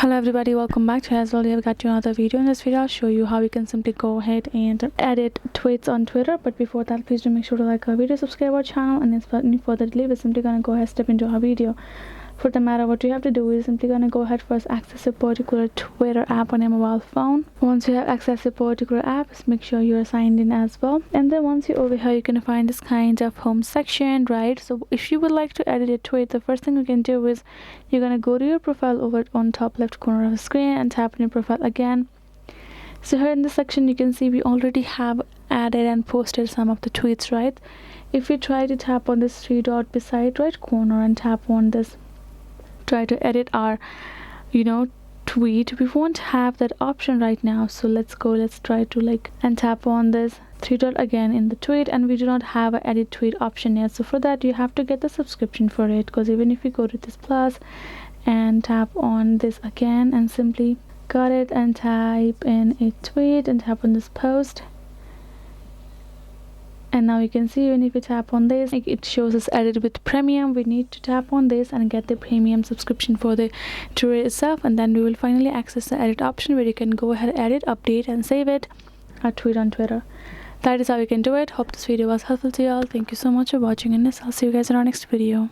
Hello everybody, welcome back to As Well. I've got you another video. In this video I'll show you how you can simply go ahead and edit tweets on Twitter. But before that, please do make sure to like our video, subscribe our channel, and without any further delay, we're simply gonna go ahead step into our video. For the matter, what you have to do is simply gonna go ahead first access a particular Twitter app on your mobile phone. Once you have access a particular app, just make sure you're signed in as well. And then once you're over here, you can find this kind of home section, right? So if you would like to edit a tweet, the first thing you can do is you're gonna go to your profile over on top left corner of the screen and tap on your profile again. So here in this section you can see we already have added and posted some of the tweets, right? If we try to tap on this three dot beside right corner and tap on this, try to edit our tweet, we won't have that option right now. So let's try to and tap on this three dot again in the tweet, and we do not have an edit tweet option yet. So for that you have to get the subscription for it, because even if you go to this plus and tap on this again and simply got it and type in a tweet and tap on this post, and now you can see even if you tap on this, it shows us edit with premium. We need to tap on this and get the premium subscription for the Twitter itself, and then we will finally access the edit option where you can go ahead, edit, update, and save it a tweet on Twitter. That is how you can do it. Hope this video was helpful to y'all. Thank you so much for watching, and I'll see you guys in our next video.